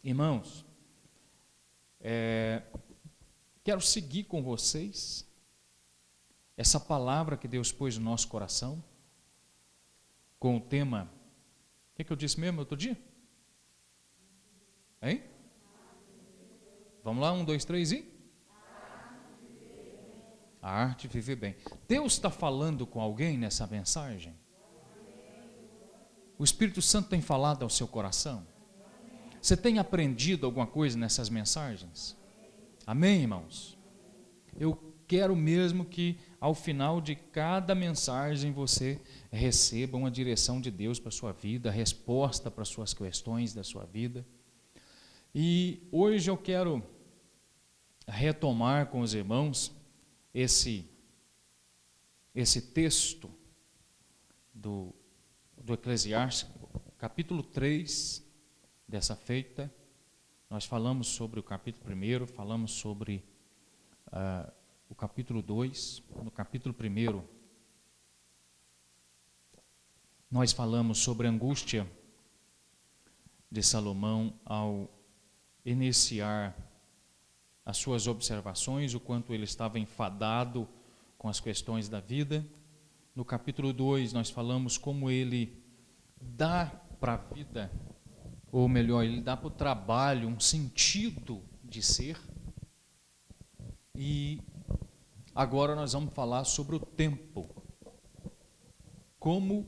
Irmãos, quero seguir com vocês essa palavra que Deus pôs no nosso coração, com o tema, o que eu disse mesmo outro dia? Hein? Vamos lá, 1, 2, 3 e? A arte de viver bem. Deus está falando com alguém nessa mensagem? O Espírito Santo tem falado ao seu coração? Você tem aprendido alguma coisa nessas mensagens? Amém, irmãos? Eu quero mesmo que ao final de cada mensagem você receba uma direção de Deus para a sua vida, resposta para as suas questões da sua vida. E hoje eu quero retomar com os irmãos esse texto do Eclesiastes, capítulo 3, dessa feita. Nós falamos sobre o capítulo 1, falamos sobre o capítulo 2. No capítulo 1, nós falamos sobre a angústia de Salomão ao iniciar as suas observações, o quanto ele estava enfadado com as questões da vida. No capítulo 2, nós falamos como ele dá para a vida, ou melhor, ele dá para o trabalho um sentido de ser. E agora nós vamos falar sobre o tempo. Como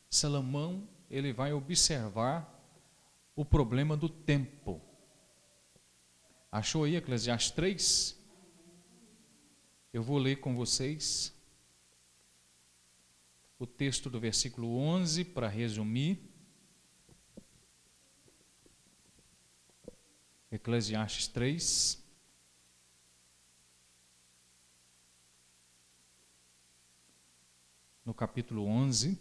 Salomão ele vai observar o problema do tempo. Achou aí Eclesiastes 3? Eu vou ler com vocês o texto do versículo 11 para resumir. Eclesiastes 3. No capítulo 11.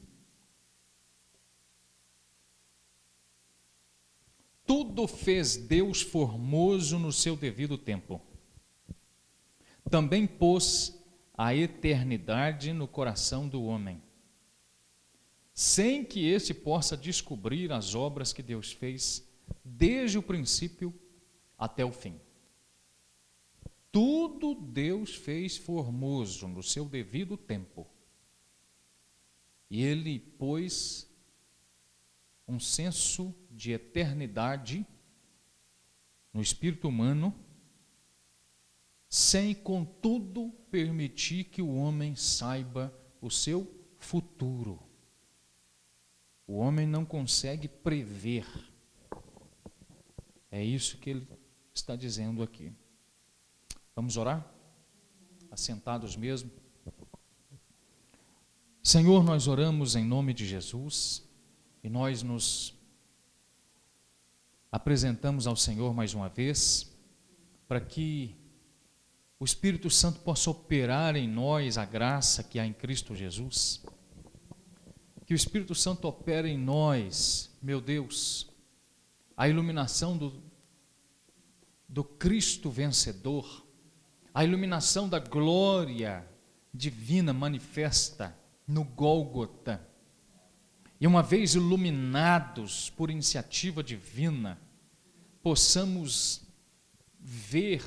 Tudo fez Deus formoso no seu devido tempo. Também pôs a eternidade no coração do homem, sem que este possa descobrir as obras que Deus fez desde o princípio até o fim. Tudo Deus fez formoso no seu devido tempo. E ele pôs um senso de eternidade no espírito humano, sem, contudo, permitir que o homem saiba o seu futuro. O homem não consegue prever. É isso que ele está dizendo aqui. Vamos orar? Assentados mesmo. Senhor, nós oramos em nome de Jesus e nós nos apresentamos ao Senhor mais uma vez para que o Espírito Santo possa operar em nós a graça que há em Cristo Jesus. Que o Espírito Santo opere em nós, meu Deus, a iluminação do Cristo vencedor, a iluminação da glória divina manifesta no Gólgota. E uma vez iluminados por iniciativa divina, possamos ver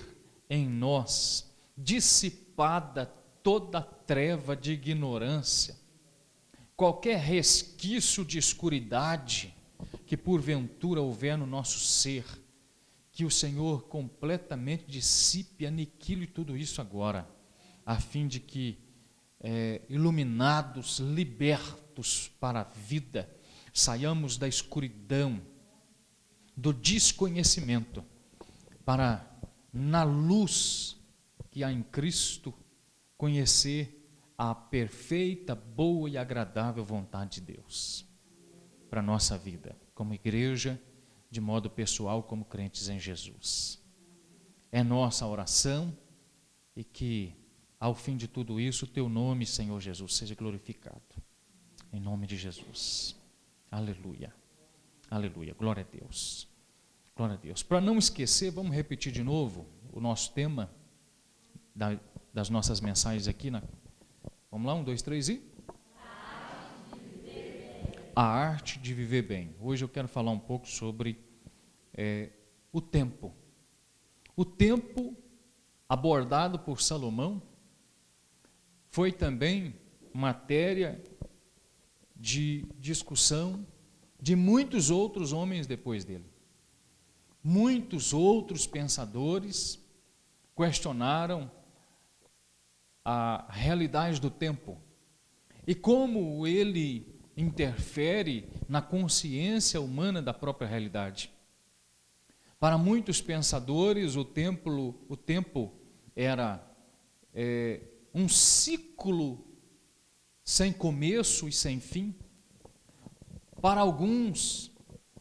em nós dissipada toda a treva de ignorância, qualquer resquício de escuridade que porventura houver no nosso ser, que o Senhor completamente dissipe, aniquile tudo isso agora, a fim de que iluminados, libertos para a vida, saiamos da escuridão, do desconhecimento, para, na luz que há em Cristo, conhecer a perfeita, boa e agradável vontade de Deus para a nossa vida, como igreja, de modo pessoal, como crentes em Jesus. É nossa oração e que, ao fim de tudo isso, o teu nome, Senhor Jesus, seja glorificado. Em nome de Jesus. Aleluia. Aleluia. Glória a Deus. Glória a Deus. Para não esquecer, vamos repetir de novo o nosso tema das nossas mensagens aqui. Vamos lá, 1, 2, 3 e... A arte de viver bem. Hoje eu quero falar um pouco sobre o tempo. O tempo abordado por Salomão foi também matéria de discussão de muitos outros homens depois dele. Muitos outros pensadores questionaram a realidade do tempo e como ele interfere na consciência humana da própria realidade. Para muitos pensadores, o tempo era um ciclo sem começo e sem fim. Para alguns,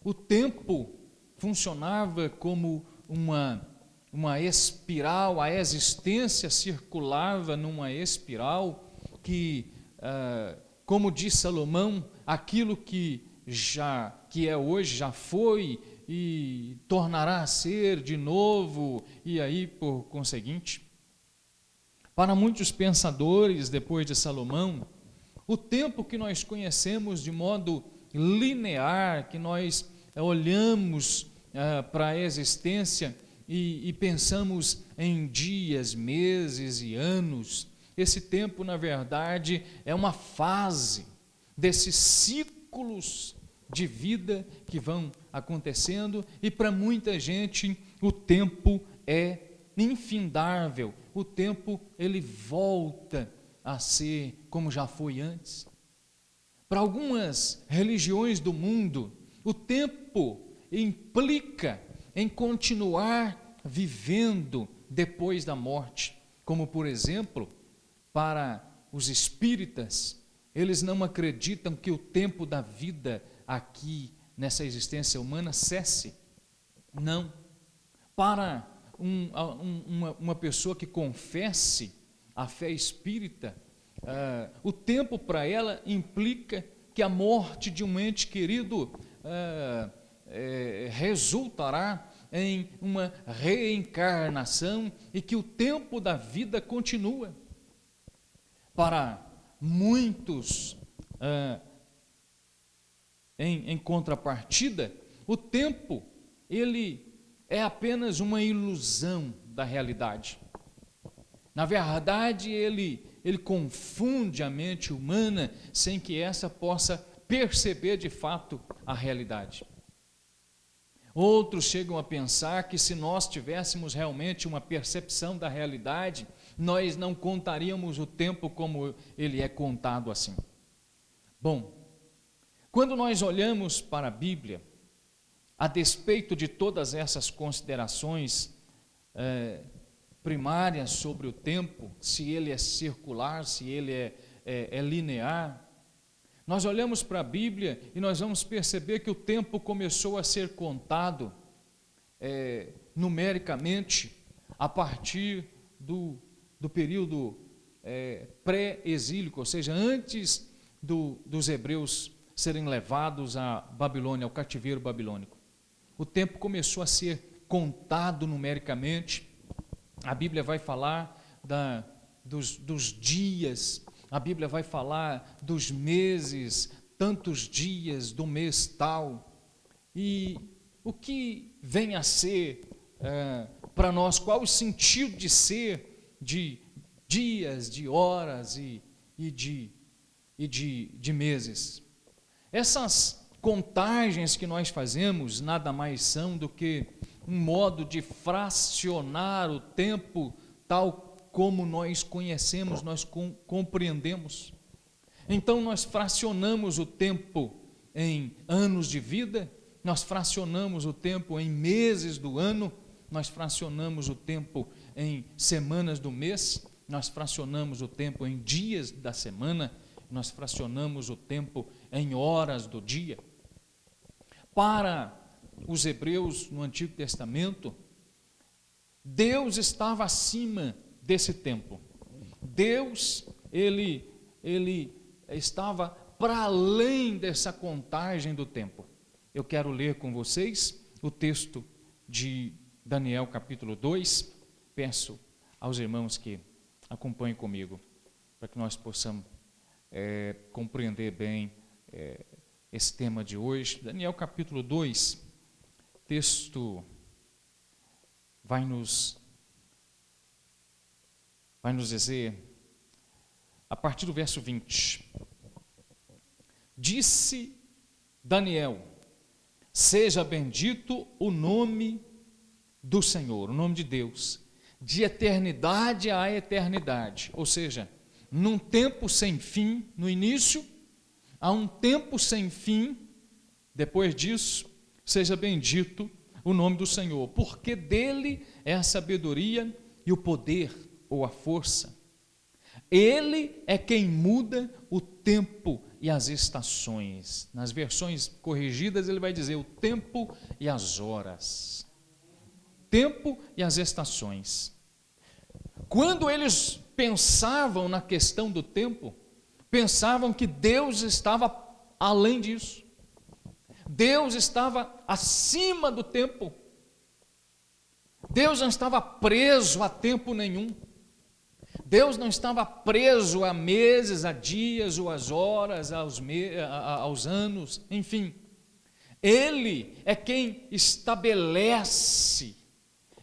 o tempo funcionava como uma espiral, a existência circulava numa espiral que, como diz Salomão, aquilo que é hoje já foi e tornará a ser de novo, e aí por conseguinte. Para muitos pensadores, depois de Salomão, o tempo que nós conhecemos de modo linear, que nós olhamos para a existência e pensamos em dias, meses e anos, esse tempo, na verdade, é uma fase desses ciclos de vida que vão acontecendo, e para muita gente o tempo é infindável, o tempo ele volta a ser como já foi antes. Para algumas religiões do mundo, o tempo implica em continuar vivendo depois da morte, como por exemplo, para os espíritas, eles não acreditam que o tempo da vida aqui nessa existência humana cesse. Não. Para uma pessoa que confesse a fé espírita, o tempo para ela implica que a morte de um ente querido resultará em uma reencarnação e que o tempo da vida continua. Para muitos, em contrapartida, o tempo ele é apenas uma ilusão da realidade. Na verdade, ele confunde a mente humana sem que essa possa perceber de fato a realidade. Outros chegam a pensar que se nós tivéssemos realmente uma percepção da realidade, nós não contaríamos o tempo como ele é contado assim. Bom, quando nós olhamos para a Bíblia, a despeito de todas essas considerações primárias sobre o tempo, se ele é circular, se ele é linear, nós olhamos para a Bíblia e nós vamos perceber que o tempo começou a ser contado numericamente a partir do período pré-exílico, ou seja, antes dos hebreus serem levados à Babilônia, ao cativeiro babilônico. O tempo começou a ser contado numericamente. A Bíblia vai falar dos dias, a Bíblia vai falar dos meses, tantos dias do mês tal. E o que vem a ser para nós, qual o sentido de ser de dias, de horas e de meses? Essas contagens que nós fazemos nada mais são do que um modo de fracionar o tempo tal como nós conhecemos, nós compreendemos. Então nós fracionamos o tempo em anos de vida, nós fracionamos o tempo em meses do ano, nós fracionamos o tempo em semanas do mês, nós fracionamos o tempo em dias da semana, nós fracionamos o tempo em horas do dia. Para os hebreus no Antigo Testamento, Deus estava acima desse tempo. Deus, ele estava para além dessa contagem do tempo. Eu quero ler com vocês o texto de Daniel capítulo 2. Peço aos irmãos que acompanhem comigo, para que nós possamos compreender bem esse tema de hoje. Daniel capítulo 2, texto vai nos dizer, a partir do verso 20: disse Daniel: seja bendito o nome do Senhor, o nome de Deus, de eternidade a eternidade. Ou seja, num tempo sem fim, no início, há um tempo sem fim, depois disso, seja bendito o nome do Senhor, porque dele é a sabedoria e o poder, ou a força. Ele é quem muda o tempo e as estações. Nas versões corrigidas ele vai dizer o tempo e as horas. Tempo e as estações. Quando eles pensavam na questão do tempo, pensavam que Deus estava além disso. Deus estava acima do tempo. Deus não estava preso a tempo nenhum. Deus não estava preso a meses, a dias, ou às horas, aos anos, enfim. Ele é quem estabelece,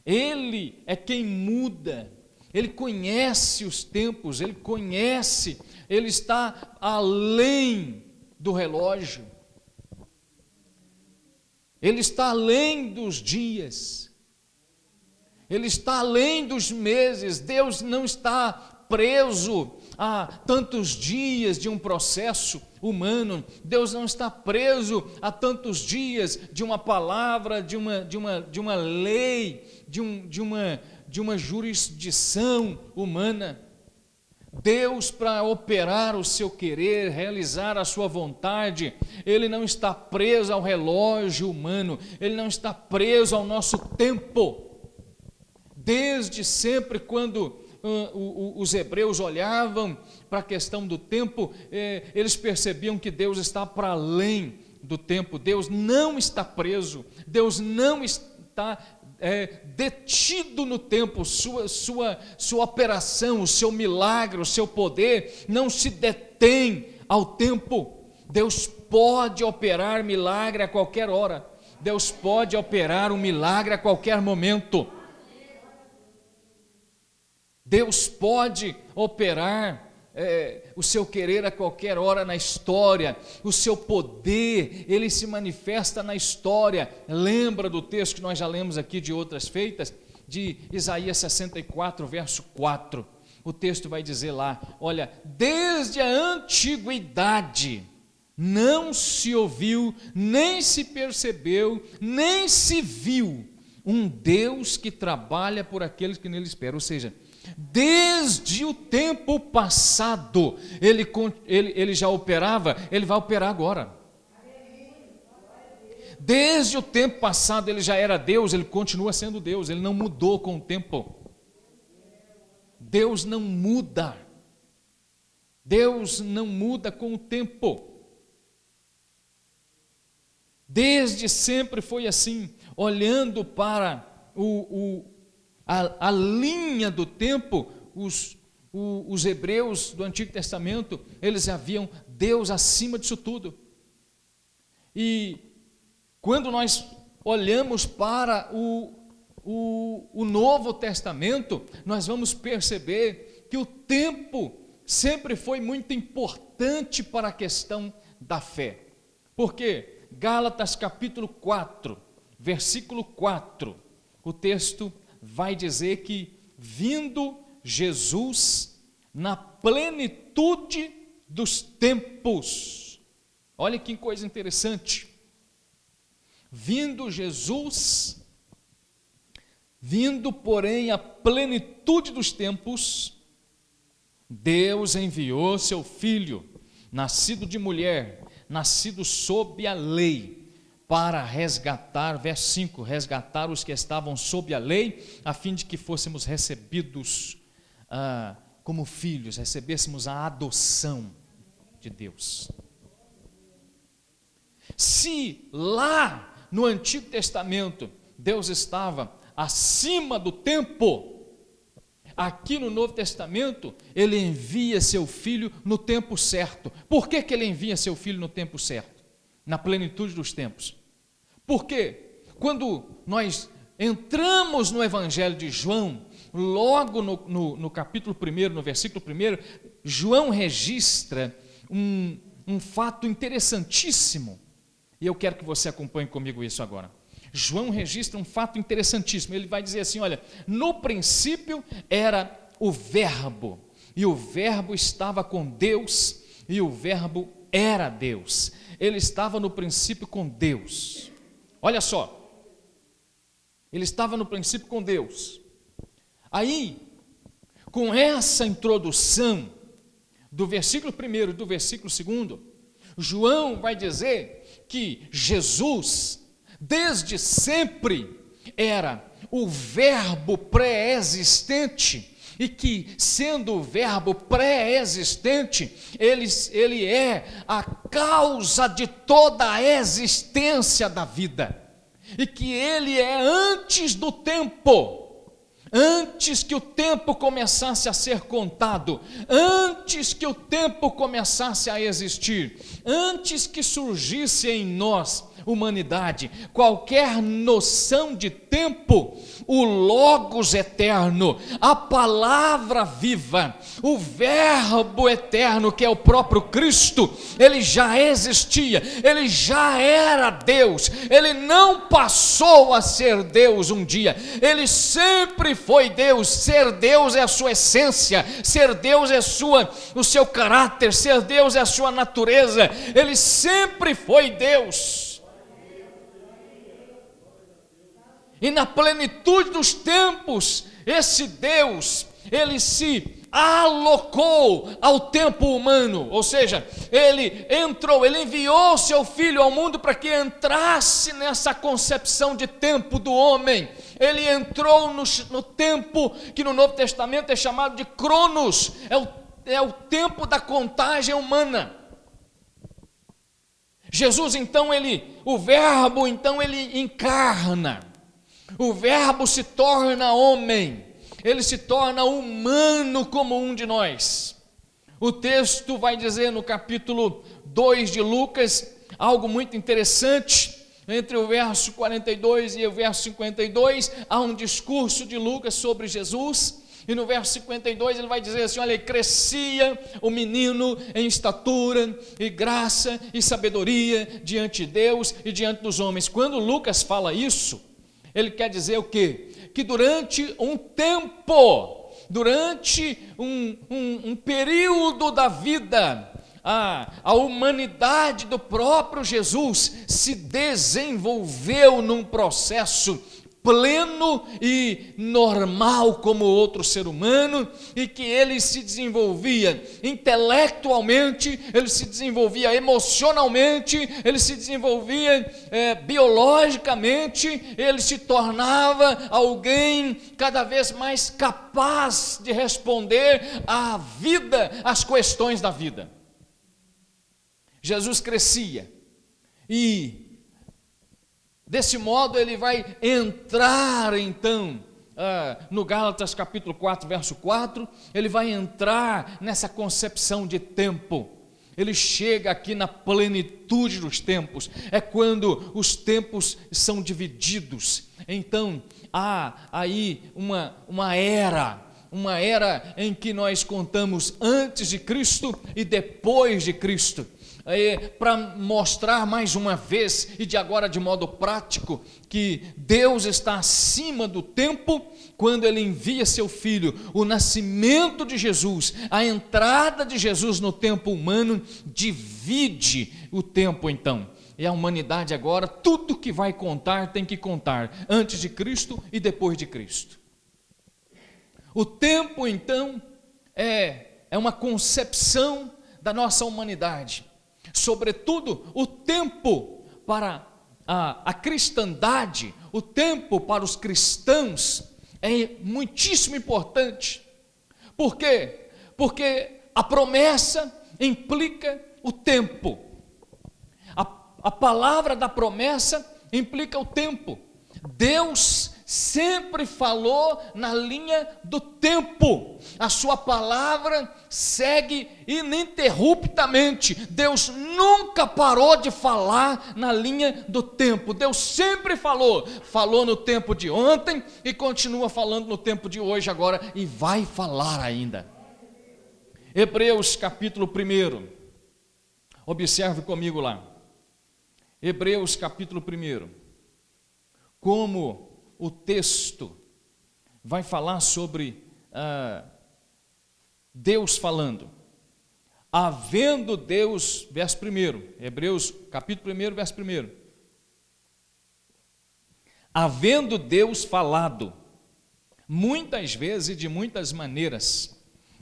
Ele é quem muda, Ele conhece os tempos, Ele está além do relógio, Ele está além dos dias, Ele está além dos meses. Deus não está preso a tantos dias de um processo humano. Deus não está preso a tantos dias de uma palavra, de uma lei, de uma jurisdição humana. Deus, para operar o seu querer, realizar a sua vontade, Ele não está preso ao relógio humano, Ele não está preso ao nosso tempo. Desde sempre, quando os hebreus olhavam para a questão do tempo, eles percebiam que Deus está para além do tempo. Deus não está preso, Deus não está detido no tempo. Sua operação, o seu milagre, o seu poder não se detém ao tempo. Deus pode operar milagre a qualquer hora, Deus pode operar um milagre a qualquer momento. Deus pode operar o seu querer a qualquer hora na história. O seu poder, ele se manifesta na história. Lembra do texto que nós já lemos aqui de outras feitas, de Isaías 64, verso 4. O texto vai dizer lá, olha, desde a antiguidade não se ouviu, nem se percebeu, nem se viu um Deus que trabalha por aqueles que nele esperam. Ou seja, desde o tempo passado, ele já operava, ele vai operar agora. Desde o tempo passado ele já era Deus, ele continua sendo Deus, ele não mudou com o tempo. Deus não muda. Deus não muda com o tempo. Desde sempre foi assim, olhando para a linha do tempo, os hebreus do Antigo Testamento, eles haviam Deus acima disso tudo. E quando nós olhamos para o Novo Testamento, nós vamos perceber que o tempo sempre foi muito importante para a questão da fé. Por quê? Gálatas capítulo 4, versículo 4, o texto vai dizer que, vindo Jesus na plenitude dos tempos, olha que coisa interessante, vindo Jesus, vindo porém a plenitude dos tempos, Deus enviou seu Filho, nascido de mulher, nascido sob a lei, para resgatar, verso 5, resgatar os que estavam sob a lei, a fim de que fôssemos recebidos como filhos, recebêssemos a adoção de Deus. Se lá no Antigo Testamento Deus estava acima do tempo, aqui no Novo Testamento Ele envia seu Filho no tempo certo. Por que Ele envia seu Filho no tempo certo? Na plenitude dos tempos. Por quê? Quando nós entramos no Evangelho de João, logo no capítulo 1, no versículo 1, João registra um fato interessantíssimo, e eu quero que você acompanhe comigo isso agora. João registra um fato interessantíssimo. Ele vai dizer assim: olha, no princípio era o Verbo, e o Verbo estava com Deus, e o Verbo era Deus. Ele estava no princípio com Deus. Olha só, ele estava no princípio com Deus. Aí, com essa introdução do versículo 1 e do versículo 2, João vai dizer que Jesus, desde sempre, era o Verbo pré-existente, e que, sendo o Verbo pré-existente, ele é a causa de toda a existência da vida, e que ele é antes do tempo, antes que o tempo começasse a ser contado, antes que o tempo começasse a existir, antes que surgisse em nós, humanidade, qualquer noção de tempo, o Logos eterno, a palavra viva, o Verbo eterno, que é o próprio Cristo, ele já existia, ele já era Deus, ele não passou a ser Deus um dia, ele sempre foi Deus. Ser Deus é a sua essência, ser Deus é o seu caráter, ser Deus é a sua natureza, ele sempre foi Deus. E na plenitude dos tempos, esse Deus, ele se alocou ao tempo humano, ou seja, ele enviou seu Filho ao mundo para que entrasse nessa concepção de tempo do homem. Ele entrou no tempo que no Novo Testamento é chamado de Cronos, é o tempo da contagem humana. Jesus, então, o Verbo, então, ele encarna. O Verbo se torna homem, ele se torna humano como um de nós. O texto vai dizer no capítulo 2 de Lucas algo muito interessante. Entre o verso 42 e o verso 52, há um discurso de Lucas sobre Jesus. E no verso 52 ele vai dizer assim: olha, crescia o menino em estatura e graça e sabedoria diante de Deus e diante dos homens. Quando Lucas fala isso, ele quer dizer o quê? Que durante um tempo, durante um período da vida, a humanidade do próprio Jesus se desenvolveu num processo pleno e normal como outro ser humano, e que ele se desenvolvia intelectualmente, ele se desenvolvia emocionalmente, ele se desenvolvia biologicamente, ele se tornava alguém cada vez mais capaz de responder à vida, às questões da vida. Jesus crescia e desse modo ele vai entrar então no Gálatas capítulo 4, verso 4, ele vai entrar nessa concepção de tempo. Ele chega aqui na plenitude dos tempos, é quando os tempos são divididos. Então há aí uma era em que nós contamos antes de Cristo e depois de Cristo. Para mostrar mais uma vez, e de agora de modo prático, que Deus está acima do tempo, quando ele envia seu Filho. O nascimento de Jesus, a entrada de Jesus no tempo humano, divide o tempo então. E a humanidade agora, tudo que vai contar, tem que contar antes de Cristo e depois de Cristo. O tempo então é uma concepção da nossa humanidade. Sobretudo o tempo para a cristandade, o tempo para os cristãos é muitíssimo importante. Por quê? Porque a promessa implica o tempo. A palavra da promessa implica o tempo. Deus sempre falou na linha do tempo. A sua palavra segue ininterruptamente. Deus nunca parou de falar na linha do tempo. Deus sempre falou no tempo de ontem e continua falando no tempo de hoje agora e vai falar ainda. Hebreus capítulo 1. Observe comigo lá. Hebreus capítulo 1. Como o texto vai falar sobre Deus falando. Havendo Deus, verso 1, Hebreus capítulo 1, verso 1. Havendo Deus falado, muitas vezes e de muitas maneiras,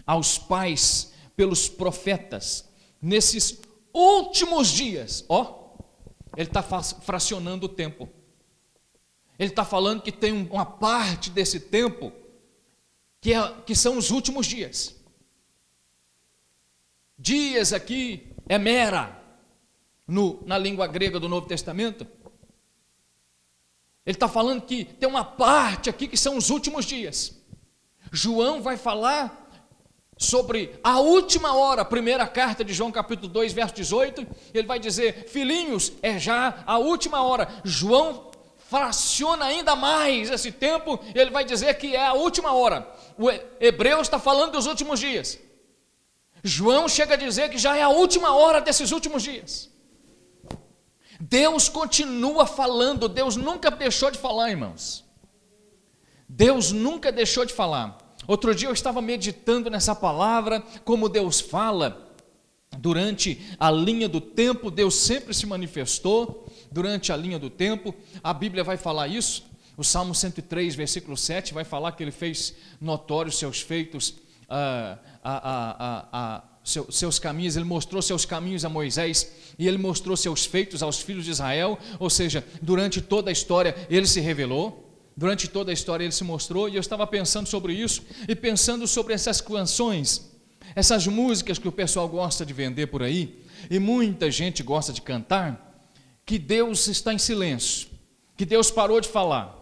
aos pais pelos profetas, nesses últimos dias, ele está fracionando o tempo. Ele está falando que tem uma parte desse tempo que são os últimos dias. Dias aqui é mera, na língua grega do Novo Testamento. Ele está falando que tem uma parte aqui que são os últimos dias. João vai falar sobre a última hora, a primeira carta de João capítulo 2, verso 18, ele vai dizer, filhinhos, é já a última hora. João fraciona ainda mais esse tempo, ele vai dizer que é a última hora. O Hebreus está falando dos últimos dias. João chega a dizer que já é a última hora desses últimos dias. Deus continua falando, Deus nunca deixou de falar, irmãos. Deus nunca deixou de falar. Outro dia eu estava meditando nessa palavra, como Deus fala. Durante a linha do tempo, Deus sempre se manifestou. Durante a linha do tempo, a Bíblia vai falar isso. O Salmo 103, versículo 7, vai falar que ele fez notórios seus feitos, seus caminhos. Ele mostrou seus caminhos a Moisés e ele mostrou seus feitos aos filhos de Israel. Ou seja, durante toda a história ele se revelou. Durante toda a história ele se mostrou. E eu estava pensando sobre isso e pensando sobre essas canções, essas músicas que o pessoal gosta de vender por aí, e muita gente gosta de cantar, que Deus está em silêncio, que Deus parou de falar,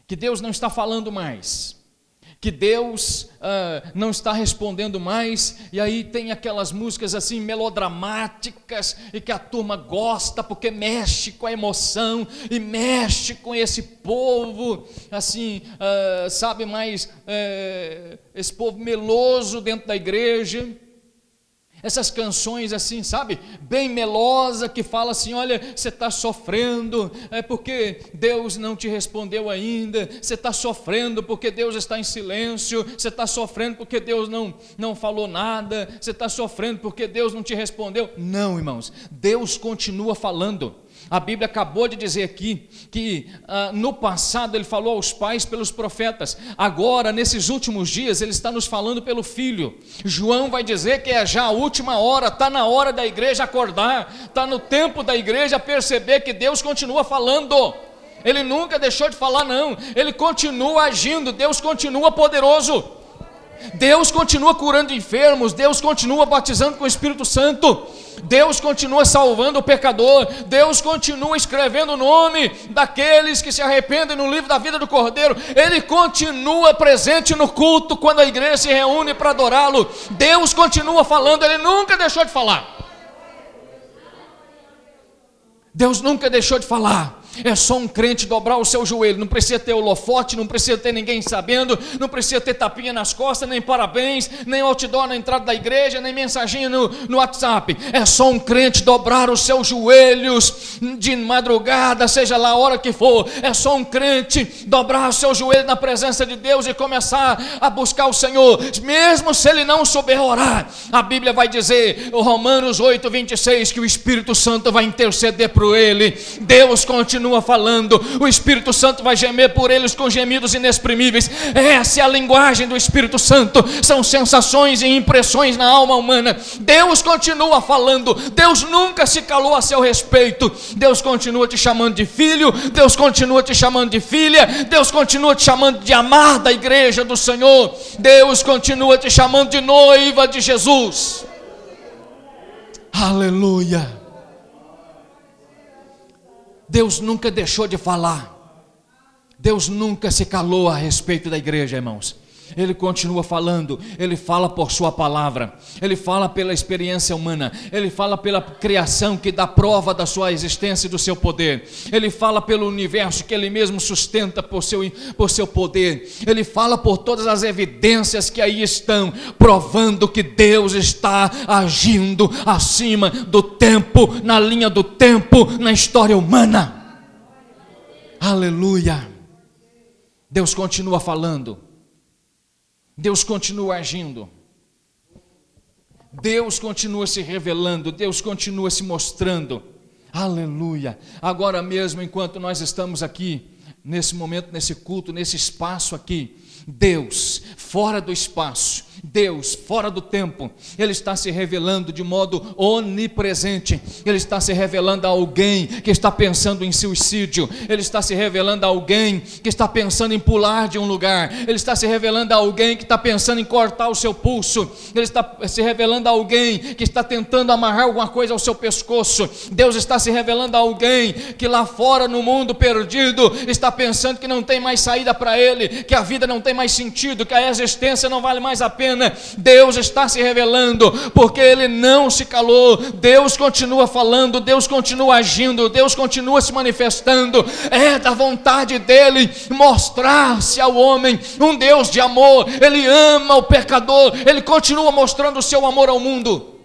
que Deus não está falando mais, que Deus não está respondendo mais. E aí tem aquelas músicas assim melodramáticas e que a turma gosta porque mexe com a emoção e mexe com esse povo assim, sabe, mais esse povo meloso dentro da igreja. Essas canções assim, sabe, bem melosa, que fala assim, olha, você está sofrendo, é porque Deus não te respondeu ainda, você está sofrendo porque Deus está em silêncio, você está sofrendo porque Deus não falou nada, você está sofrendo porque Deus não te respondeu. Não, irmãos, Deus continua falando. A Bíblia acabou de dizer aqui que no passado ele falou aos pais pelos profetas. Agora, nesses últimos dias, ele está nos falando pelo Filho. João vai dizer que é já a última hora, está na hora da igreja acordar, está no tempo da igreja perceber que Deus continua falando. Ele nunca deixou de falar, não. Ele continua agindo, Deus continua poderoso. Deus continua curando enfermos, Deus continua batizando com o Espírito Santo, Deus continua salvando o pecador, Deus continua escrevendo o nome daqueles que se arrependem no livro da vida do Cordeiro. Ele continua presente no culto quando a igreja se reúne para adorá-lo. Deus continua falando, ele nunca deixou de falar. Deus nunca deixou de falar. É só um crente dobrar o seu joelho. Não precisa ter holofote, não precisa ter ninguém sabendo, não precisa ter tapinha nas costas, nem parabéns, nem outdoor na entrada da igreja, nem mensaginha no WhatsApp. É só um crente dobrar os seus joelhos de madrugada, seja lá a hora que for. É só um crente dobrar o seu joelho na presença de Deus e começar a buscar o Senhor, mesmo se ele não souber orar. A Bíblia vai dizer, o Romanos 8, 26, que o Espírito Santo vai interceder por ele. Deus continua falando, o Espírito Santo vai gemer por eles com gemidos inexprimíveis. Essa é a linguagem do Espírito Santo, são sensações e impressões na alma humana. Deus continua falando, Deus nunca se calou a seu respeito. Deus continua te chamando de filho, Deus continua te chamando de filha, Deus continua te chamando de amada igreja do Senhor, Deus continua te chamando de noiva de Jesus. Aleluia. Deus nunca deixou de falar. Deus nunca se calou a respeito da igreja, irmãos. Ele continua falando, Ele fala por sua palavra, Ele fala pela experiência humana, Ele fala pela criação que dá prova da sua existência e do seu poder, Ele fala pelo universo que Ele mesmo sustenta por seu poder, Ele fala por todas as evidências que aí estão, provando que Deus está agindo acima do tempo, na linha do tempo, na história humana. Aleluia! Deus continua falando, Deus continua agindo, Deus continua se revelando, Deus continua se mostrando, aleluia. Agora mesmo, enquanto nós estamos aqui, nesse momento, nesse culto, nesse espaço aqui, Deus fora do espaço, Deus fora do tempo, Ele está se revelando de modo onipresente. Ele está se revelando a alguém que está pensando em suicídio, Ele está se revelando a alguém que está pensando em pular de um lugar, Ele está se revelando a alguém que está pensando em cortar o seu pulso, Ele está se revelando a alguém que está tentando amarrar alguma coisa ao seu pescoço. Deus está se revelando a alguém que lá fora no mundo perdido está pensando que não tem mais saída para ele, que a vida não tem mais sentido, que a existência não vale mais a pena. Deus está se revelando, porque Ele não se calou. Deus continua falando, Deus continua agindo, Deus continua se manifestando. É da vontade dEle mostrar-se ao homem um Deus de amor. Ele ama o pecador, Ele continua mostrando o seu amor ao mundo.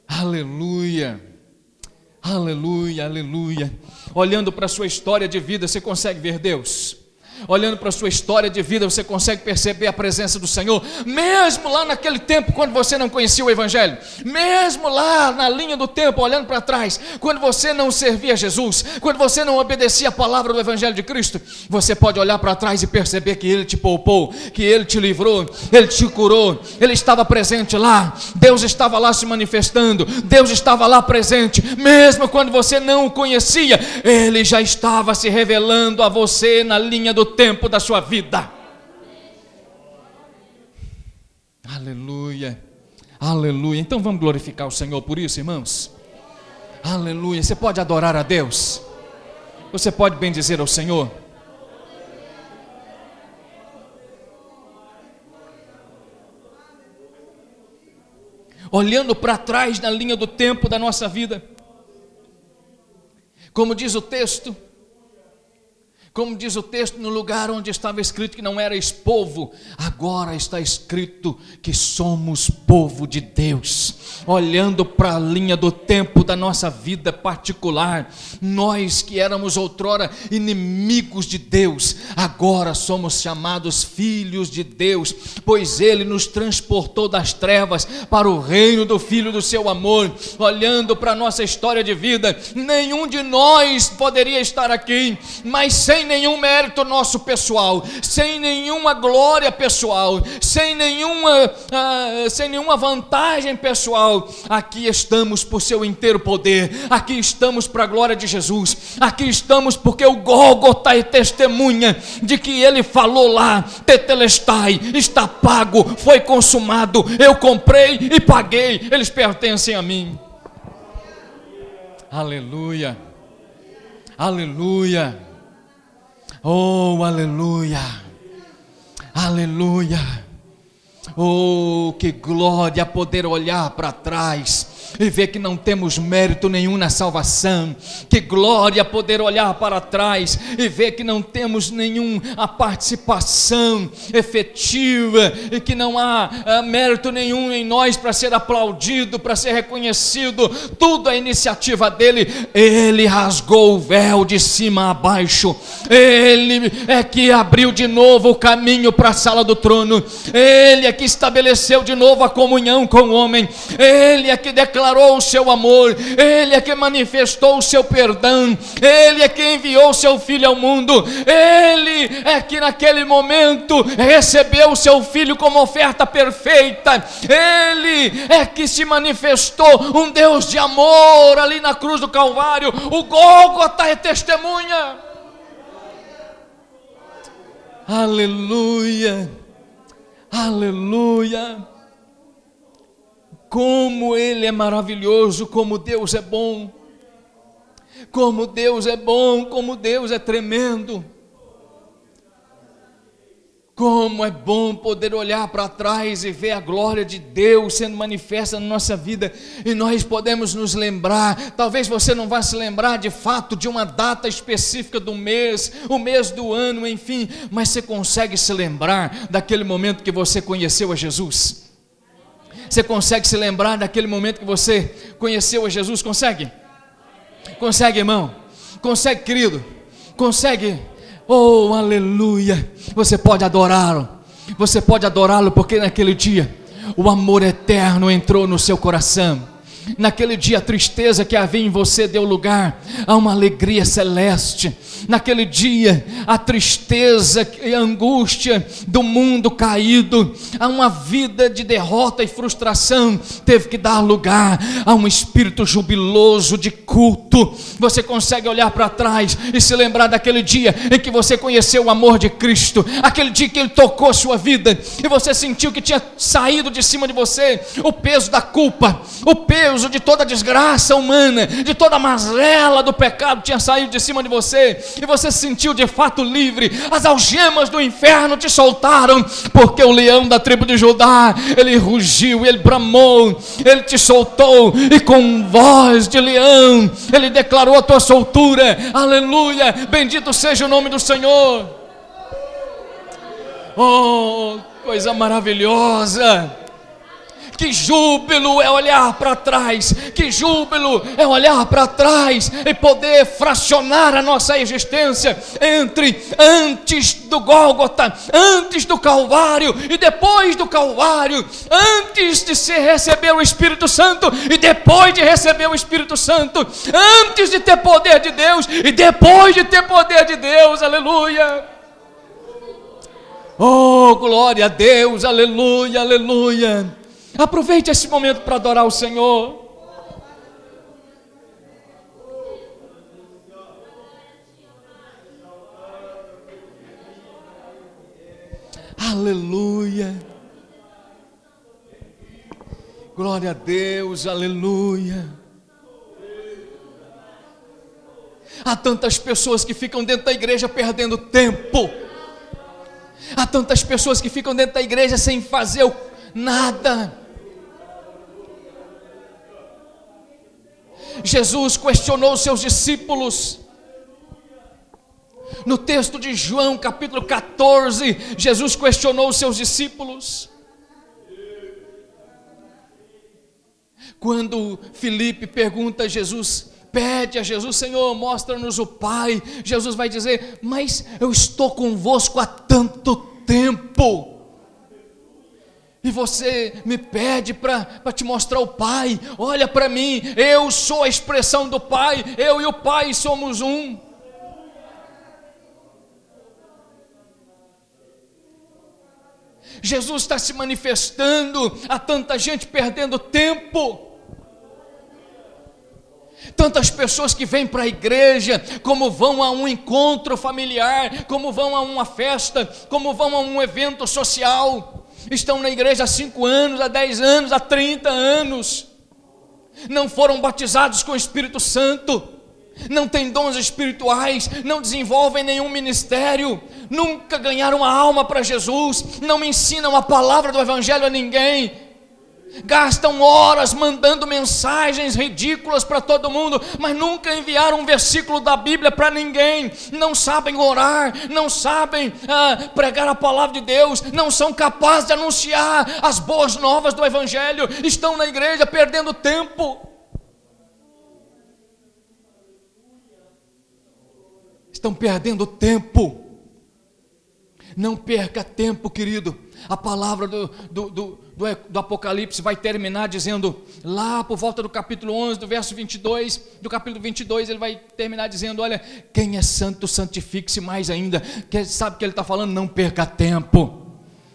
Aleluia, aleluia, aleluia. Olhando para a sua história de vida, você consegue ver Deus? Olhando para a sua história de vida, você consegue perceber a presença do Senhor, mesmo lá naquele tempo, quando você não conhecia o Evangelho, mesmo lá na linha do tempo, olhando para trás, quando você não servia Jesus, quando você não obedecia a palavra do Evangelho de Cristo, você pode olhar para trás e perceber que Ele te poupou, que Ele te livrou, Ele te curou, Ele estava presente lá, Deus estava lá se manifestando, Deus estava lá presente, mesmo quando você não o conhecia, Ele já estava se revelando a você na linha do tempo da sua vida. Aleluia, aleluia. Então vamos glorificar o Senhor por isso, irmãos. Aleluia. Você pode adorar a Deus, você pode bendizer ao Senhor. Olhando para trás na linha do tempo da nossa vida, como diz o texto, no lugar onde estava escrito que não erais povo, agora está escrito que somos povo de Deus. Olhando para a linha do tempo da nossa vida particular, nós que éramos outrora inimigos de Deus, agora somos chamados filhos de Deus, pois Ele nos transportou das trevas para o reino do Filho do seu amor. Olhando para a nossa história de vida, nenhum de nós poderia estar aqui, mas sem nenhum mérito nosso pessoal, sem nenhuma glória pessoal, sem nenhuma vantagem pessoal, aqui estamos por seu inteiro poder, aqui estamos para a glória de Jesus, aqui estamos porque o Gólgota é testemunha de que Ele falou lá, tetelestai, está pago, foi consumado, eu comprei e paguei, eles pertencem a mim. Aleluia, aleluia. Oh, aleluia, aleluia. Oh, que glória poder olhar para trás e ver que não temos mérito nenhum na salvação. Que glória poder olhar para trás e ver que não temos nenhuma participação efetiva e que não há mérito nenhum em nós para ser aplaudido, para ser reconhecido. Tudo é iniciativa dele. Ele rasgou o véu de cima a baixo, Ele é que abriu de novo o caminho para a sala do trono, Ele é que estabeleceu de novo a comunhão com o homem, Ele é que declarou o seu amor, Ele é que manifestou o seu perdão, Ele é que enviou o seu Filho ao mundo, Ele é que naquele momento recebeu o seu Filho como oferta perfeita, Ele é que se manifestou um Deus de amor ali na cruz do Calvário. O Gólgota é testemunha. Aleluia, aleluia. Como Ele é maravilhoso, como Deus é bom. Como Deus é bom, como Deus é tremendo. Como é bom poder olhar para trás e ver a glória de Deus sendo manifesta na nossa vida, e nós podemos nos lembrar. Talvez você não vá se lembrar de fato de uma data específica do mês, o mês do ano, enfim, mas você consegue se lembrar daquele momento que você conheceu a Jesus? Você consegue se lembrar daquele momento que você conheceu a Jesus? Consegue? Consegue, irmão? Consegue, querido? Consegue? Oh, aleluia! Você pode adorá-lo. Você pode adorá-lo porque naquele dia o amor eterno entrou no seu coração. Naquele dia a tristeza que havia em você deu lugar a uma alegria celeste. Naquele dia a tristeza e a angústia do mundo caído, a uma vida de derrota e frustração, teve que dar lugar a um espírito jubiloso de culto. Você consegue olhar para trás e se lembrar daquele dia em que você conheceu o amor de Cristo, aquele dia que Ele tocou sua vida e você sentiu que tinha saído de cima de você o peso da culpa, o peso de toda a desgraça humana, de toda a mazela do pecado tinha saído de cima de você, e você se sentiu de fato livre. As algemas do inferno te soltaram, porque o leão da tribo de Judá, ele rugiu, ele bramou, ele te soltou, e com voz de leão, ele declarou a tua soltura. Aleluia, bendito seja o nome do Senhor. Oh, coisa maravilhosa. Que júbilo é olhar para trás, que júbilo é olhar para trás e poder fracionar a nossa existência entre antes do Gólgota, antes do Calvário e depois do Calvário, antes de se receber o Espírito Santo e depois de receber o Espírito Santo, antes de ter poder de Deus e depois de ter poder de Deus. Aleluia! Oh, glória a Deus, aleluia, aleluia. Aproveite esse momento para adorar o Senhor. Aleluia. Glória a Deus, aleluia. Há tantas pessoas que ficam dentro da igreja perdendo tempo. Há tantas pessoas que ficam dentro da igreja sem fazer nada. Jesus questionou os seus discípulos. No texto de João capítulo 14, Jesus questionou os seus discípulos. Quando Filipe pergunta a Jesus, pede a Jesus, Senhor, mostra-nos o Pai. Jesus vai dizer, mas eu estou convosco há tanto tempo, e você me pede para te mostrar o Pai. Olha para mim, eu sou a expressão do Pai, eu e o Pai somos um. Jesus está se manifestando, há tanta gente perdendo tempo. Tantas pessoas que vêm para a igreja, como vão a um encontro familiar, como vão a uma festa, como vão a um evento social. Estão na igreja há 5 anos, há 10 anos, há 30 anos. Não foram batizados com o Espírito Santo. Não têm dons espirituais, não desenvolvem nenhum ministério, nunca ganharam a alma para Jesus, não ensinam a palavra do Evangelho a ninguém. Gastam horas mandando mensagens ridículas para todo mundo, mas nunca enviaram um versículo da Bíblia para ninguém. Não sabem orar, não sabem pregar a palavra de Deus, não são capazes de anunciar as boas novas do Evangelho. Estão na igreja perdendo tempo. Estão perdendo tempo. Não perca tempo, querido. A palavra do Apocalipse vai terminar dizendo, lá por volta do capítulo 11, do verso 22, do capítulo 22, ele vai terminar dizendo, olha, quem é santo, santifique-se mais ainda. Sabe o que ele está falando? Não perca tempo.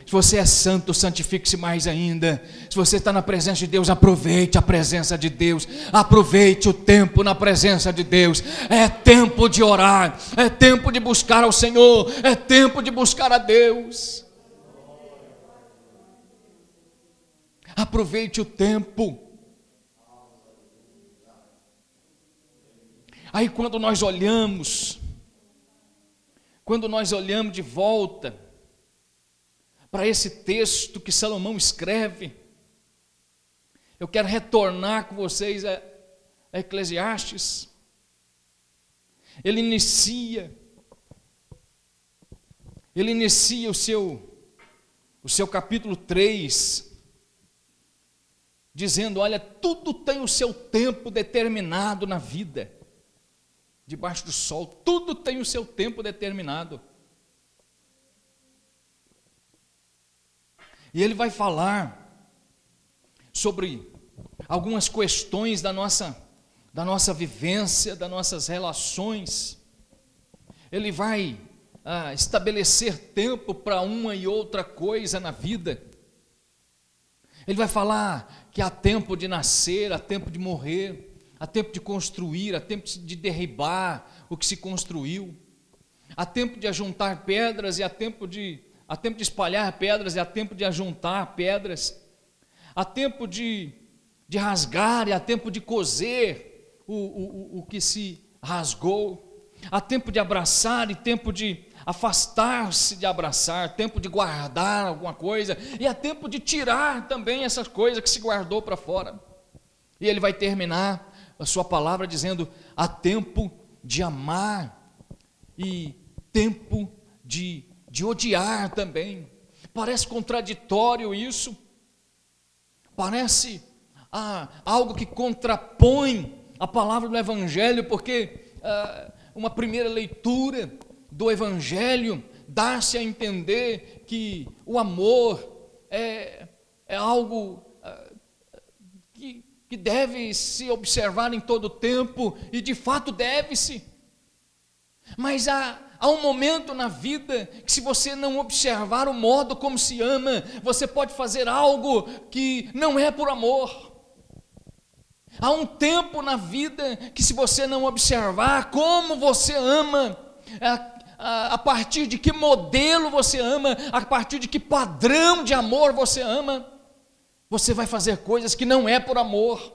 Se você é santo, santifique-se mais ainda. Se você está na presença de Deus, aproveite a presença de Deus. Aproveite o tempo na presença de Deus. É tempo de orar, é tempo de buscar ao Senhor, é tempo de buscar a Deus. Aproveite o tempo. Aí quando nós olhamos de volta para esse texto que Salomão escreve, eu quero retornar com vocês a Eclesiastes. Ele inicia o seu capítulo 3, dizendo: olha, tudo tem o seu tempo determinado na vida, debaixo do sol, tudo tem o seu tempo determinado. E ele vai falar sobre algumas questões da nossa vivência, das nossas relações. Ele vai estabelecer tempo para uma e outra coisa na vida. Ele vai falar que há tempo de nascer, há tempo de morrer, há tempo de construir, há tempo de derribar o que se construiu, há tempo de ajuntar pedras e há tempo de espalhar pedras e há tempo de ajuntar pedras, há tempo de rasgar e há tempo de coser o que se rasgou, há tempo de abraçar e tempo de afastar-se de abraçar, tempo de guardar alguma coisa e há tempo de tirar também essas coisas que se guardou para fora. E ele vai terminar a sua palavra dizendo: há tempo de amar e tempo de odiar também. Parece contraditório isso, parece algo que contrapõe a palavra do Evangelho, porque uma primeira leitura do Evangelho dá-se a entender que o amor é algo que deve se observar em todo o tempo, e de fato deve-se, mas há um momento na vida que, se você não observar o modo como se ama, você pode fazer algo que não é por amor. Há um tempo na vida que, se você não observar como você ama, a partir de que modelo você ama, a partir de que padrão de amor você ama, você vai fazer coisas que não é por amor.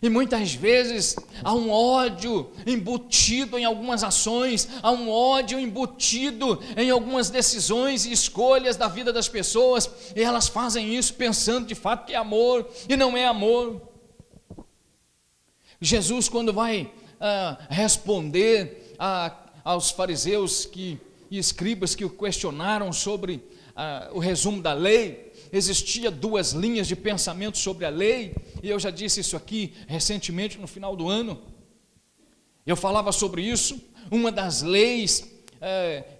E muitas vezes há um ódio embutido em algumas ações, há um ódio embutido em algumas decisões e escolhas da vida das pessoas, e elas fazem isso pensando de fato que é amor, e não é amor. Jesus, quando vai responder aos fariseus e escribas que o questionaram sobre o resumo da lei, existia duas linhas de pensamento sobre a lei, e eu já disse isso aqui recentemente no final do ano. Eu falava sobre isso. Uma das leis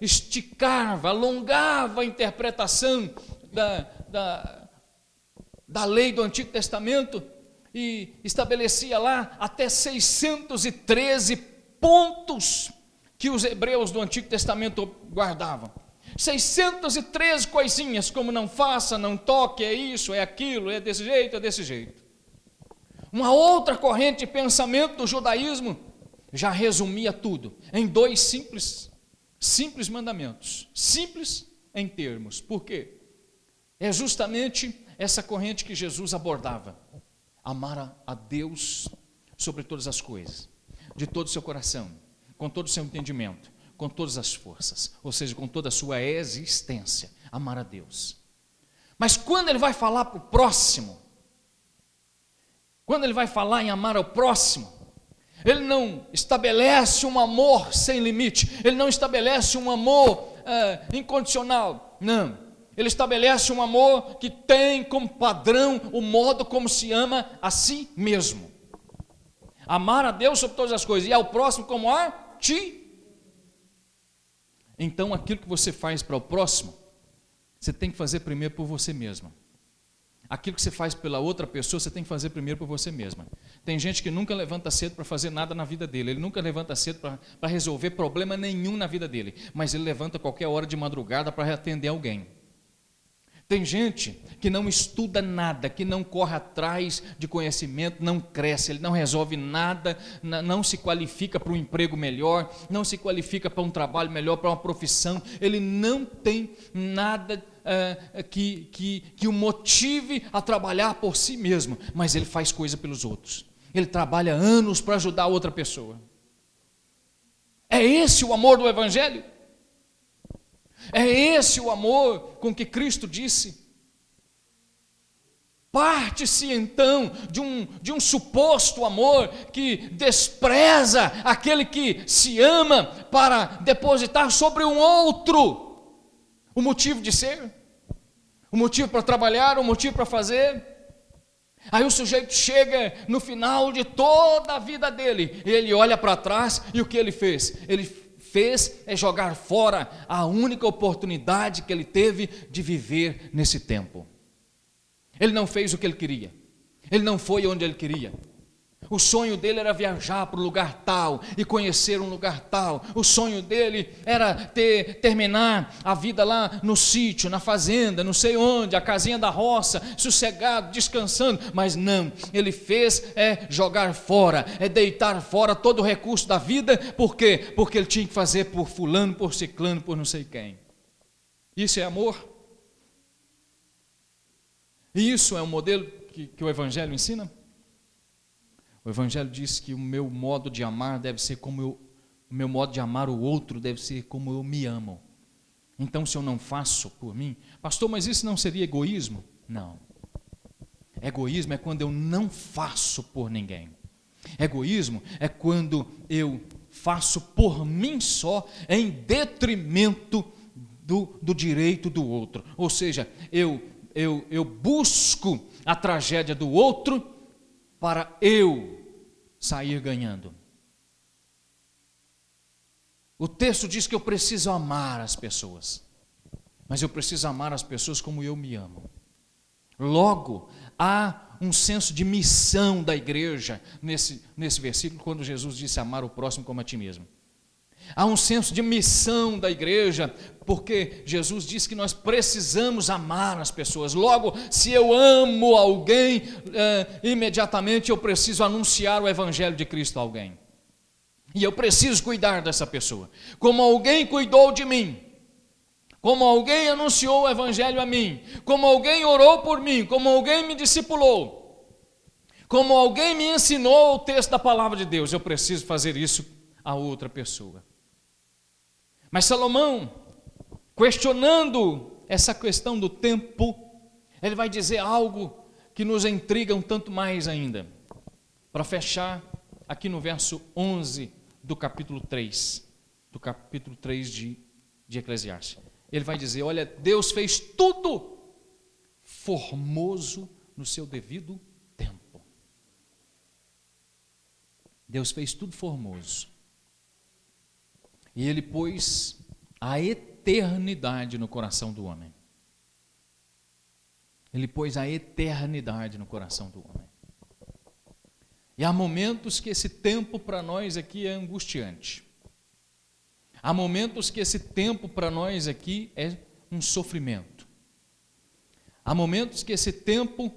esticava, alongava a interpretação da lei do Antigo Testamento e estabelecia lá até 613 pontos que os hebreus do Antigo Testamento guardavam. 613 coisinhas, como não faça, não toque, é isso, é aquilo, é desse jeito, é desse jeito. Uma outra corrente de pensamento do judaísmo já resumia tudo em dois simples mandamentos, simples em termos. Por quê? É justamente essa corrente que Jesus abordava: amar a Deus sobre todas as coisas, de todo o seu coração, com todo o seu entendimento, com todas as forças, ou seja, com toda a sua existência, amar a Deus. Mas quando ele vai falar para o próximo, quando ele vai falar em amar ao próximo, ele não estabelece um amor sem limite, ele não estabelece um amor incondicional, não. Ele estabelece um amor que tem como padrão o modo como se ama a si mesmo. Amar a Deus sobre todas as coisas e ao próximo como a ti. Então, aquilo que você faz para o próximo, você tem que fazer primeiro por você mesma. Aquilo que você faz pela outra pessoa, você tem que fazer primeiro por você mesma. Tem gente que nunca levanta cedo para fazer nada na vida dele, ele nunca levanta cedo para resolver problema nenhum na vida dele, mas ele levanta qualquer hora de madrugada para atender alguém. Tem gente que não estuda nada, que não corre atrás de conhecimento, não cresce, ele não resolve nada, não se qualifica para um emprego melhor, não se qualifica para um trabalho melhor, para uma profissão, ele não tem nada que o motive a trabalhar por si mesmo, mas ele faz coisa pelos outros, ele trabalha anos para ajudar outra pessoa. É esse o amor do Evangelho? É esse o amor com que Cristo disse? Parte-se então de um suposto amor que despreza aquele que se ama para depositar sobre um outro o motivo de ser, o motivo para trabalhar, o motivo para fazer. Aí o sujeito chega no final de toda a vida dele, e ele olha para trás, e o que ele fez? Ele fez é jogar fora a única oportunidade que ele teve de viver nesse tempo. Ele não fez o que ele queria, ele não foi onde ele queria. O sonho dele era viajar para um lugar tal e conhecer um lugar tal. O sonho dele era terminar a vida lá no sítio, na fazenda, não sei onde, a casinha da roça, sossegado, descansando. Mas não, ele fez jogar fora, deitar fora todo o recurso da vida. Por quê? Porque ele tinha que fazer por fulano, por ciclano, por não sei quem. Isso é amor? E isso é um modelo que o Evangelho ensina? O Evangelho diz que o meu modo de amar deve ser o meu modo de amar o outro deve ser como eu me amo. Então, se eu não faço por mim, pastor, mas isso não seria egoísmo? Não. Egoísmo é quando eu não faço por ninguém. Egoísmo é quando eu faço por mim só, em detrimento do direito do outro. Ou seja, eu busco a tragédia do outro para eu sair ganhando. O texto diz que eu preciso amar as pessoas, mas eu preciso amar as pessoas como eu me amo. Logo, há um senso de missão da igreja nesse versículo, quando Jesus disse amar o próximo como a ti mesmo. Há um senso de missão da igreja, porque Jesus disse que nós precisamos amar as pessoas. Logo, se eu amo alguém, imediatamente eu preciso anunciar o Evangelho de Cristo a alguém. E eu preciso cuidar dessa pessoa. Como alguém cuidou de mim, como alguém anunciou o Evangelho a mim, como alguém orou por mim, como alguém me discipulou, como alguém me ensinou o texto da palavra de Deus, eu preciso fazer isso a outra pessoa. Mas Salomão, questionando essa questão do tempo, ele vai dizer algo que nos intriga um tanto mais ainda. Para fechar, aqui no verso 11 do capítulo 3 de Eclesiastes. Ele vai dizer, olha, Deus fez tudo formoso no seu devido tempo. Deus fez tudo formoso. E ele pôs a eternidade no coração do homem. Ele pôs a eternidade no coração do homem. E há momentos que esse tempo para nós aqui é angustiante. Há momentos que esse tempo para nós aqui é um sofrimento. Há momentos que esse tempo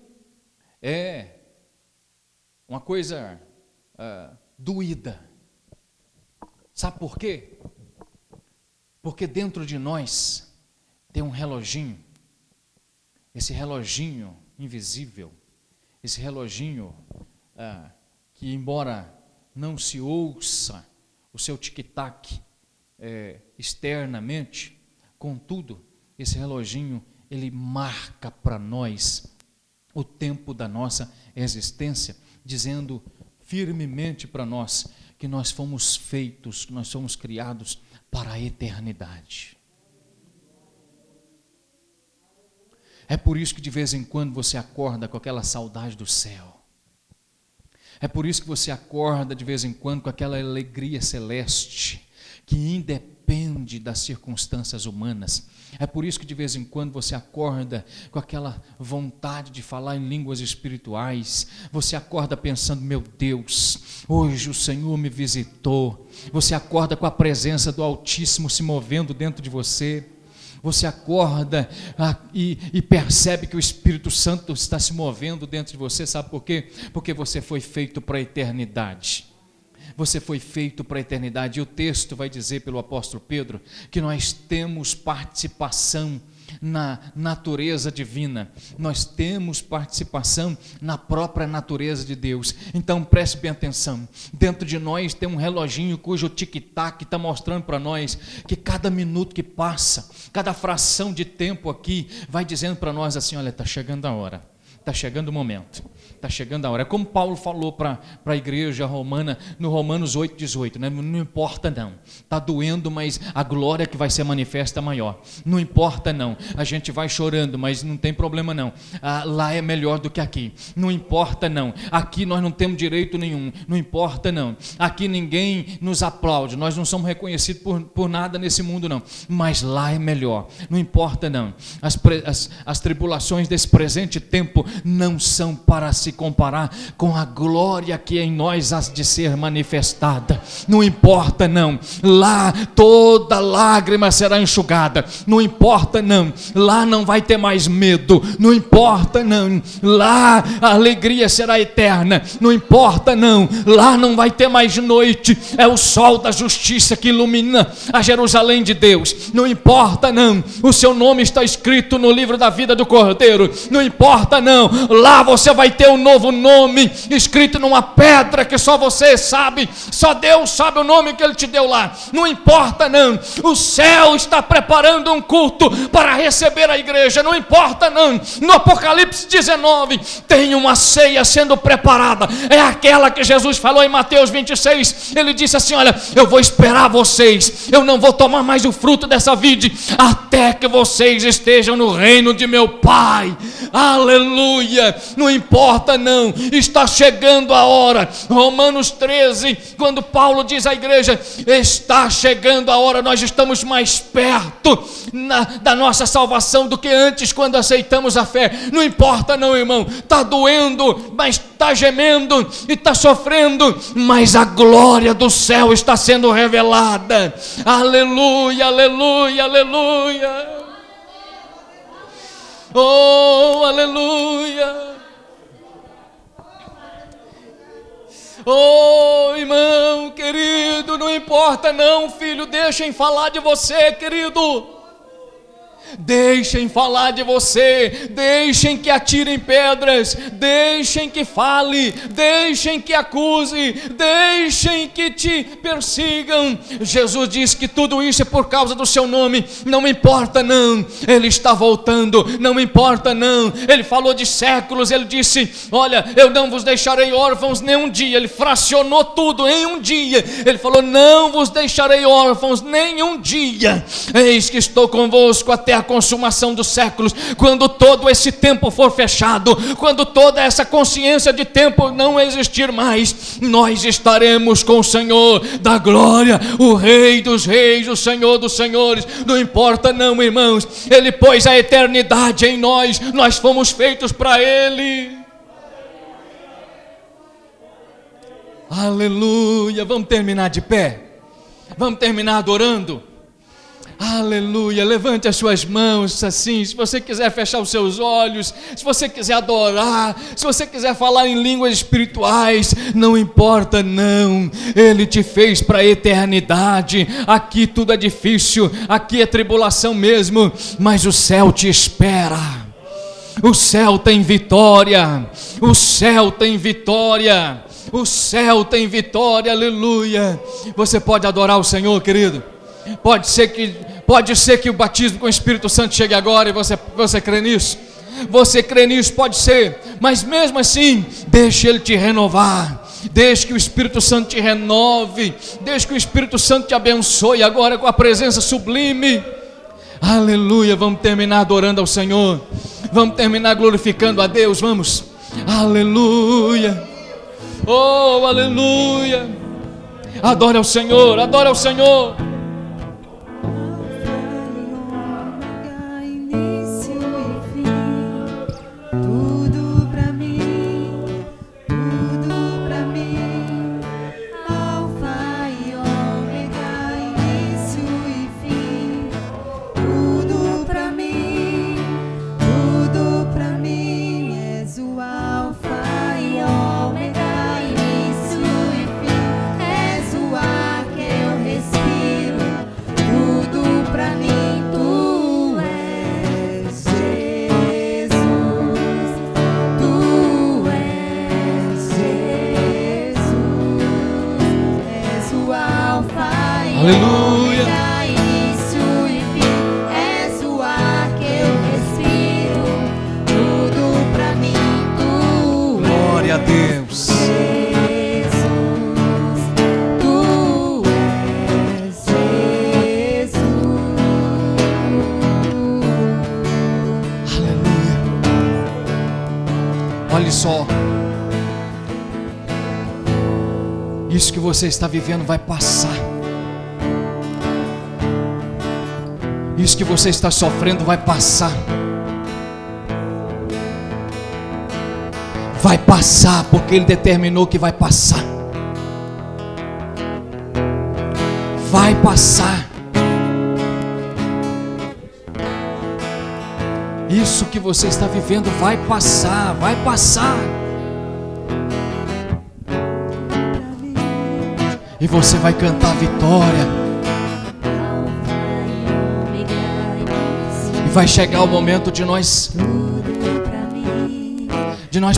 é uma coisa doída. Sabe por quê? Porque dentro de nós tem um reloginho, esse reloginho invisível, esse reloginho que, embora não se ouça o seu tic-tac externamente, contudo, esse reloginho, ele marca para nós o tempo da nossa existência, dizendo firmemente para nós que nós fomos feitos, que nós somos criados para a eternidade. É por isso que de vez em quando você acorda com aquela saudade do céu. É por isso que você acorda de vez em quando com aquela alegria celeste, que independe das circunstâncias humanas. É por isso que de vez em quando você acorda com aquela vontade de falar em línguas espirituais. Você acorda pensando, meu Deus, hoje o Senhor me visitou. Você acorda com a presença do Altíssimo se movendo dentro de você. Você acorda e percebe que o Espírito Santo está se movendo dentro de você. Sabe por quê? Porque você foi feito para a eternidade. Você foi feito para a eternidade. E o texto vai dizer pelo apóstolo Pedro que nós temos participação na natureza divina, nós temos participação na própria natureza de Deus. Então preste bem atenção, dentro de nós tem um reloginho cujo tic-tac está mostrando para nós que cada minuto que passa, cada fração de tempo aqui, vai dizendo para nós assim, olha, está chegando a hora, está chegando o momento, está chegando a hora. É como Paulo falou para a igreja romana, no Romanos 8,18, né? Não importa não, está doendo, mas a glória que vai ser manifesta é maior. Não importa não, a gente vai chorando, mas não tem problema não. Lá é melhor do que aqui. Não importa não, aqui nós não temos direito nenhum. Não importa não, aqui ninguém nos aplaude, nós não somos reconhecidos por nada nesse mundo não. Mas lá é melhor. Não importa não, as tribulações desse presente tempo não são para se comparar com a glória que em nós há de ser manifestada. Não importa não, lá toda lágrima será enxugada. Não importa não, lá não vai ter mais medo. Não importa não, lá a alegria será eterna. Não importa não, lá não vai ter mais noite. É o sol da justiça que ilumina a Jerusalém de Deus. Não importa não, o seu nome está escrito no livro da vida do Cordeiro. Não importa não, lá você vai ter um novo nome escrito numa pedra que só você sabe, só Deus sabe o nome que Ele te deu lá. Não importa não, o céu está preparando um culto para receber a igreja. Não importa não, no Apocalipse 19 tem uma ceia sendo preparada, é aquela que Jesus falou em Mateus 26. Ele disse assim, olha, eu vou esperar vocês, eu não vou tomar mais o fruto dessa vide até que vocês estejam no reino de meu Pai. Aleluia. Não importa não, está chegando a hora. Romanos 13, quando Paulo diz à igreja, está chegando a hora, nós estamos mais perto da nossa salvação do que antes, quando aceitamos a fé. Não importa não, irmão, está doendo, mas está gemendo e está sofrendo, mas a glória do céu está sendo revelada. Aleluia, aleluia, aleluia. Oh, aleluia. Oh, irmão querido, não importa não, filho, deixem falar de você, querido. Deixem falar de você, deixem que atirem pedras, deixem que fale, deixem que acuse, deixem que te persigam. Jesus diz que tudo isso é por causa do seu nome. Não importa não, Ele está voltando. Não importa não, Ele falou de séculos. Ele disse, olha, eu não vos deixarei órfãos nem um dia. Ele fracionou tudo em um dia. Ele falou, não vos deixarei órfãos nem um dia. Eis que estou convosco até a consumação dos séculos. Quando todo esse tempo for fechado, quando toda essa consciência de tempo não existir mais, nós estaremos com o Senhor da glória, o Rei dos reis, o Senhor dos senhores. Não importa não, irmãos, Ele pôs a eternidade em nós, nós fomos feitos para Ele. Aleluia. Vamos terminar de pé, vamos terminar adorando. Aleluia, levante as suas mãos assim, se você quiser fechar os seus olhos, se você quiser adorar, se você quiser falar em línguas espirituais, não importa não, Ele te fez para a eternidade. Aqui tudo é difícil, aqui é tribulação mesmo, mas o céu te espera. O céu tem vitória, o céu tem vitória, o céu tem vitória, aleluia. Você pode adorar o Senhor, querido. Pode ser que o batismo com o Espírito Santo chegue agora e você crê nisso. Você crê nisso, pode ser. Mas mesmo assim, deixe Ele te renovar. Deixe que o Espírito Santo te renove. Deixe que o Espírito Santo te abençoe agora com a presença sublime. Aleluia, vamos terminar adorando ao Senhor. Vamos terminar glorificando a Deus, vamos. Aleluia. Oh, aleluia. Adore ao Senhor, adore ao Senhor. És o ar que eu respiro. Aleluia. Início e fim, és o ar que eu respiro, tudo pra mim, tu Glória a Deus. Jesus, tu és Jesus. Aleluia. Olhe só. Isso que você está vivendo vai passar. Isso que você está sofrendo vai passar. Vai passar, porque Ele determinou que vai passar. Vai passar. Isso que você está vivendo vai passar, vai passar. E você vai cantar vitória. E vai chegar o momento de nós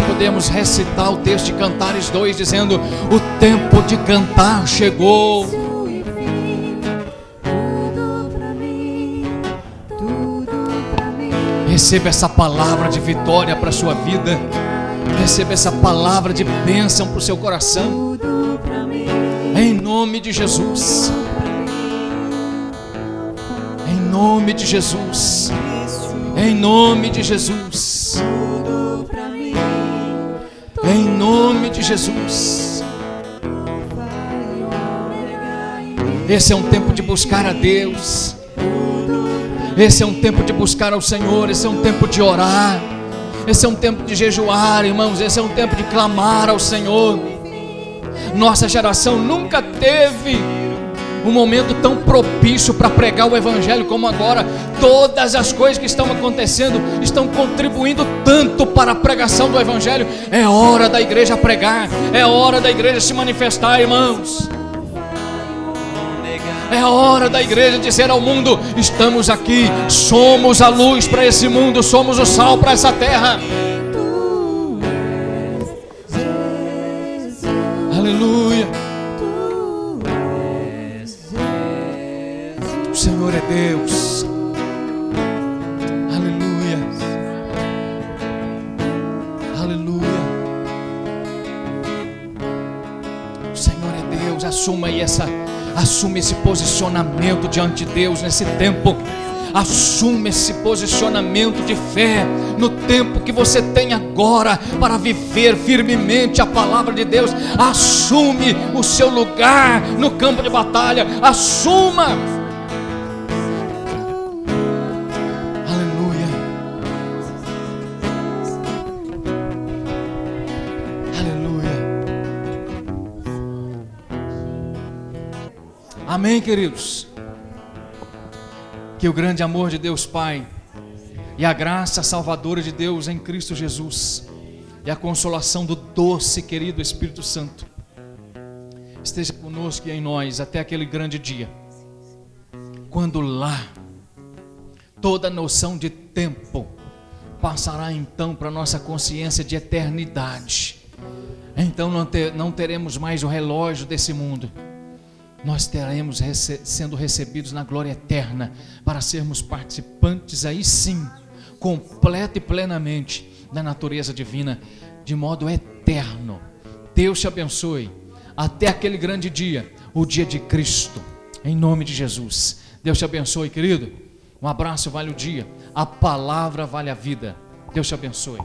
podermos recitar o texto de Cantares 2, dizendo: o tempo de cantar chegou. Receba essa palavra de vitória para a sua vida. Receba essa palavra de bênção para o seu coração. Em nome de Jesus. Em nome de Jesus. Em nome de Jesus. Em nome de Jesus. Esse é um tempo de buscar a Deus. Esse é um tempo de buscar ao Senhor. Esse é um tempo de orar. Esse é um tempo de jejuar, irmãos. Esse é um tempo de clamar ao Senhor. Nossa geração nunca teve um momento tão propício para pregar o Evangelho como agora. Todas as coisas que estão acontecendo estão contribuindo tanto para a pregação do Evangelho. É hora da igreja pregar. É hora da igreja se manifestar, irmãos. É hora da igreja dizer ao mundo: estamos aqui, somos a luz para esse mundo, somos o sal para essa terra. Aleluia. O Senhor é Deus. Aleluia. Aleluia. O Senhor é Deus. Assume esse posicionamento diante de Deus nesse tempo. Assume esse posicionamento de fé no tempo que você tem agora para viver firmemente a palavra de Deus. Assume o seu lugar no campo de batalha. Assuma. Aleluia. Aleluia. Amém, queridos. Que o grande amor de Deus Pai e a graça salvadora de Deus em Cristo Jesus e a consolação do doce querido Espírito Santo esteja conosco e em nós até aquele grande dia, quando lá toda noção de tempo passará então para nossa consciência de eternidade. Então não teremos mais o relógio desse mundo. Nós teremos sendo recebidos na glória eterna para sermos participantes aí sim, completa e plenamente da natureza divina, de modo eterno. Deus te abençoe até aquele grande dia, o dia de Cristo, em nome de Jesus. Deus te abençoe, querido. Um abraço vale o dia, a palavra vale a vida. Deus te abençoe.